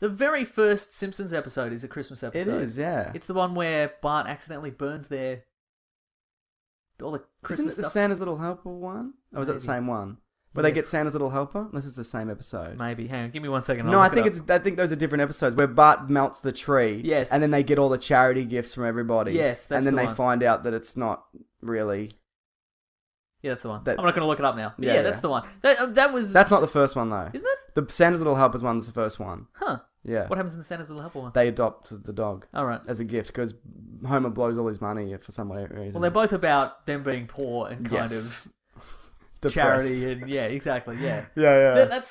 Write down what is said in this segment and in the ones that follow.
The very first Simpsons episode is a Christmas episode. It is, yeah. It's the one where Bart accidentally burns all the Christmas Isn't it the stuff. Santa's Little Helper one? Or was that the same one? Where they get Santa's Little Helper? Unless it's the same episode. Maybe. Hang on, give me 1 second. No, I think those are different episodes where Bart melts the tree. Yes. And then they get all the charity gifts from everybody. Yes, that's and then the they one. find out that it's not really. Yeah, that's the one. I'm not going to look it up now. But Yeah, that's yeah. the one. That was... That's not the first one though. Isn't it? The Santa's Little Helpers one was the first one. Huh. Yeah. What happens in the Santa's Little Helper one? They adopt the dog. All right. As a gift because Homer blows all his money for some reason. Well, they're both about them being poor and kind of Depressed. charity and yeah, exactly, yeah. Yeah.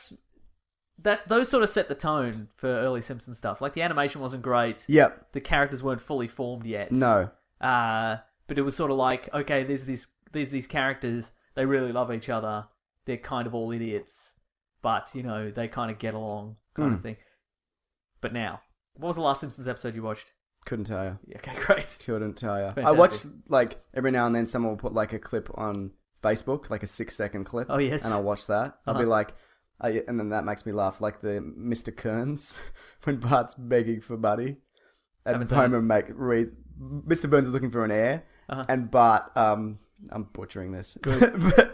Those sort of set the tone for early Simpsons stuff. Like the animation wasn't great. Yep. The characters weren't fully formed yet. No. But it was sort of like, okay, there's these characters. They really love each other. They're kind of all idiots, but they kind of get along, kind of thing. But now, what was the last Simpsons episode you watched? Couldn't tell you. Yeah, okay, great. Couldn't tell you. Fantastic. I watch like every now and then someone will put like a clip on Facebook, like a 6-second clip. Oh yes. And I'll watch that. I'll be like, and then that makes me laugh, like the Mr. Kearns when Bart's begging for money, and Homer reads. Mr. Burns is looking for an heir, and Bart. I'm butchering this. Good.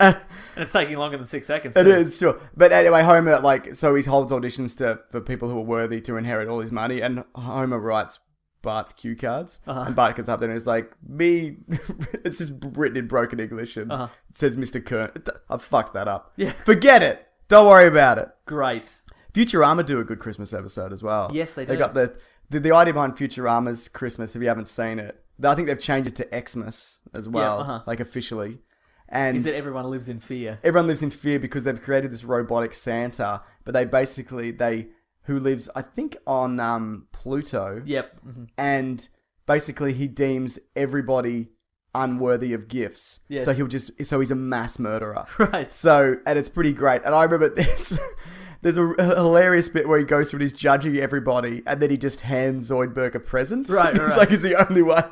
And it's taking longer than 6 seconds. It is, sure. But anyway, Homer, so he holds auditions for people who are worthy to inherit all his money, and Homer writes Bart's cue cards, and Bart gets up there and is like, me, it's just written in broken English, and it says Mr. Kern. I've fucked that up. Yeah. Forget it. Don't worry about it. Great. Futurama do a good Christmas episode as well. Yes, they do. They got the idea behind Futurama's Christmas, if you haven't seen it, I think they've changed it to Xmas as well, like officially. And is that everyone lives in fear? Everyone lives in fear because they've created this robotic Santa, but who lives, I think, on Pluto. Yep. Mm-hmm. And basically he deems everybody unworthy of gifts. Yes. So he's a mass murderer. Right. And it's pretty great. And I remember there's a hilarious bit where he goes through and he's judging everybody, and then he just hands Zoidberg a present. Right. It's like he's the only one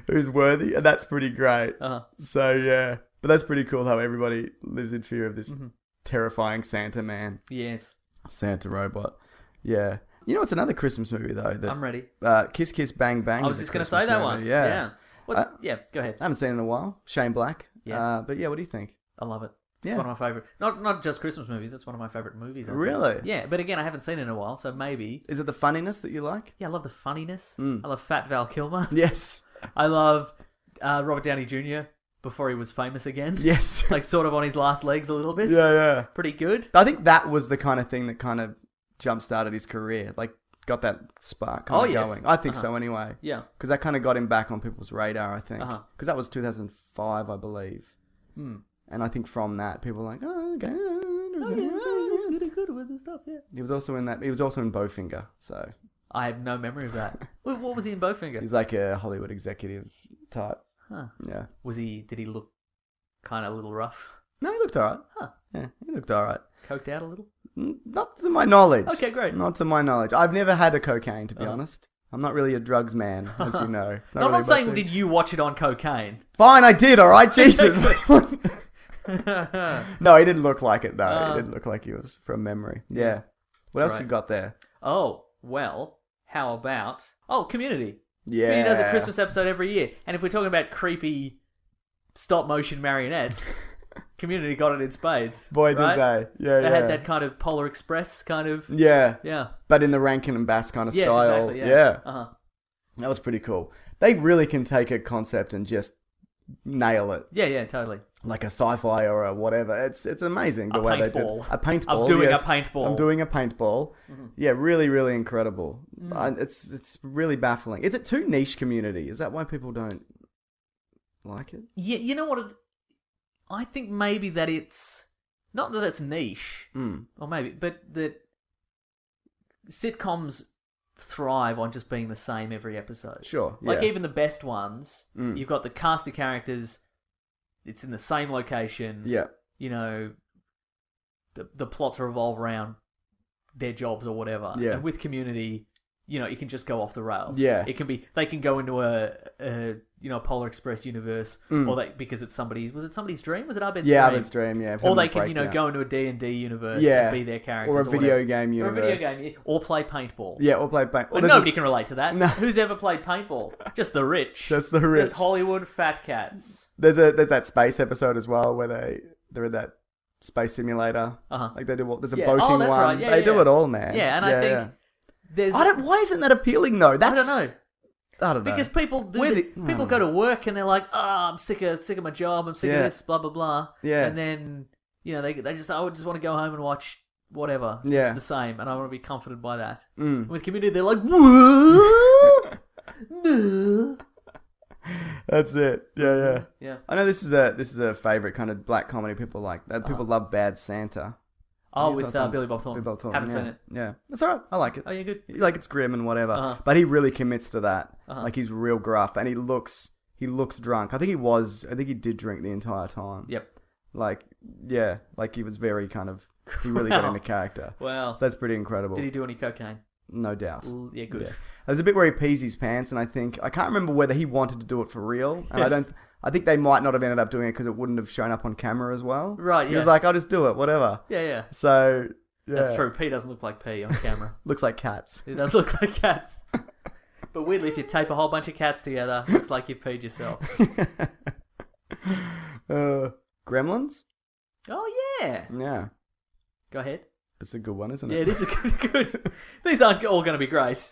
who's worthy, and that's pretty great. So yeah, but that's pretty cool how everybody lives in fear of this terrifying Santa man. Yes. Santa robot. Yeah. You know what's another Christmas movie though? I'm ready. Kiss Kiss Bang Bang. I was just going to say that one. Yeah. Yeah. Go ahead. I haven't seen it in a while. Shane Black. Yeah. But yeah, what do you think? I love it. Yeah. It's one of my favorite. Not just Christmas movies. That's one of my favorite movies. I think. Really? Yeah. But again, I haven't seen it in a while, so maybe. Is it the funniness that you like? Yeah, I love the funniness. I love Fat Val Kilmer. Yes. I love Robert Downey Jr. before he was famous again. Yes. Like sort of on his last legs a little bit. Yeah. Pretty good. I think that was the kind of thing that kind of jump-started his career. Like, got that spark kind of going. I think so anyway. Yeah. Because that kind of got him back on people's radar, I think. Because that was 2005, I believe. And I think from that, people were like, oh, okay. He's really good with this stuff, yeah. He was also in Bowfinger, so... I have no memory of that. What was he in Bowfinger? He's like a Hollywood executive type. Huh. Yeah. Did he look kind of a little rough? No, he looked alright. Huh. Yeah, he looked alright. Coked out a little? Not to my knowledge. Okay, great. Not to my knowledge. I've never had a cocaine, to be honest. I'm not really a drugs man, as you know. No, I'm not saying did you watch it on cocaine. Fine, I did, alright? Jesus. No, he didn't look like it, no. He didn't look like he was from memory. Yeah. What else you got there? Oh, well, how about... Oh, Community. Yeah. Community does a Christmas episode every year. And if we're talking about creepy stop-motion marionettes... Community got it in spades. Boy, right? did they. Yeah, They had that kind of Polar Express kind of... Yeah. Yeah. But in the Rankin and Bass kind of yes, style. Exactly, yeah. That was pretty cool. They really can take a concept and just nail it. Yeah, totally. Like a sci-fi or a whatever. It's amazing the way they do it. A paintball. I'm doing a paintball. I'm doing a paintball. Yeah, really, really incredible. It's really baffling. Is it too niche Community? Is that why people don't like it? Yeah, you know what... I think maybe that it's... Not that it's niche, or maybe, but that sitcoms thrive on just being the same every episode. Sure, Like even the best ones, you've got the cast of characters, it's in the same location. Yeah. You know, the plots revolve around their jobs or whatever. Yeah. And with Community, it can just go off the rails. Yeah. It can be. They can go into a Polar Express universe, or because it's somebody's. Was it somebody's dream? Was it Abed's dream? Yeah, Abed's dream. Yeah. Or they can go into a D&D universe and be their characters, or a video game universe, or a video game, or play paintball. Yeah, or play paintball. But nobody can relate to that. No. Who's ever played paintball? Just the rich. Just the rich. Just Hollywood fat cats. There's that space episode as well where they're in that space simulator. Like they do. There's a boating one. Right. Yeah, they do it all, man. Yeah, and I think there's. Why isn't that appealing though? I don't know. Because people people go to work and they're like, I'm sick of my job. I'm sick of this. Blah blah blah. Yeah. And then they just I would just want to go home and watch whatever. Yeah. It's the same, and I want to be comforted by that. With Community, they're like, what? That's it. Yeah. Yeah. I know this is a favorite kind of black comedy. People like that. People love Bad Santa. Oh, with Billy Bob Thornton. Haven't seen it. Yeah, that's alright. I like it. Oh, yeah, good. Like it's grim and whatever, but he really commits to that. Like he's real gruff, and he looks drunk. I think he did drink the entire time. Yep. Like he was very kind of. He really got into character. Wow. So that's pretty incredible. Did he do any cocaine? No doubt. Ooh, yeah, good. Yeah. There's a bit where he pees his pants, and I can't remember whether he wanted to do it for real, and I think they might not have ended up doing it because it wouldn't have shown up on camera as well. Right, yeah. He was like, I'll just do it, whatever. Yeah. So, yeah. That's true. Pee doesn't look like pee on camera. Looks like cats. It does look like cats. But weirdly, if you tape a whole bunch of cats together, it looks like you've peed yourself. Gremlins? Oh, yeah. Yeah. Go ahead. It's a good one, isn't it? Yeah, it is a good. These aren't all going to be great.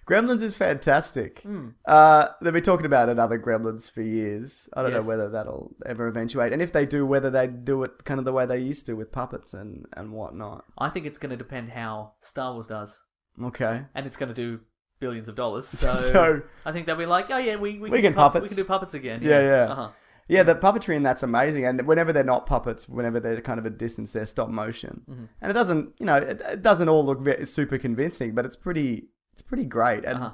Gremlins is fantastic. They've been talking about another Gremlins for years. I don't know whether that'll ever eventuate. And if they do, whether they do it kind of the way they used to with puppets and whatnot. I think it's going to depend how Star Wars does. Okay. And it's going to do billions of dollars. So I think they'll be like, oh yeah, we can puppets. We can do puppets again. Yeah. Yeah, the puppetry in that's amazing. And whenever they're not puppets, whenever they're kind of a distance, they're stop motion. And it doesn't, it doesn't all look super convincing, but it's pretty great. And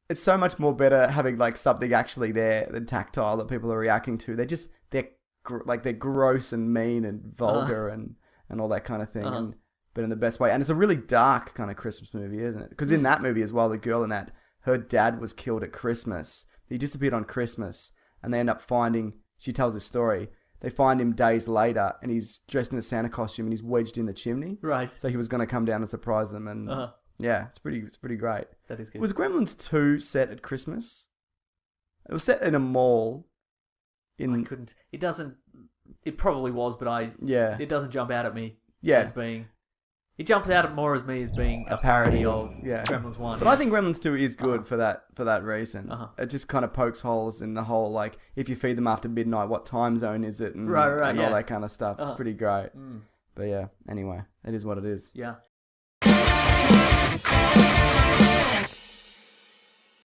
it's so much more better having like something actually there than tactile that people are reacting to. They're gross and mean and vulgar and all that kind of thing. But in the best way. And it's a really dark kind of Christmas movie, isn't it? Because in that movie as well, the girl in that, her dad was killed at Christmas. He disappeared on Christmas. And they end up she tells this story. They find him days later, and he's dressed in a Santa costume, and he's wedged in the chimney. Right. So he was going to come down and surprise them, and yeah, it's pretty great. That is good. Was Gremlins 2 set at Christmas? It was set in a mall. I couldn't. It doesn't. It probably was, but it doesn't jump out at me. Yeah. As being. It jumps out at more as me as being a parody of Gremlins 1. But I think Gremlins 2 is good for that reason. It just kind of pokes holes in the whole, like, if you feed them after midnight, what time zone is it? And all that kind of stuff. It's pretty great. But yeah, anyway, it is what it is. Yeah.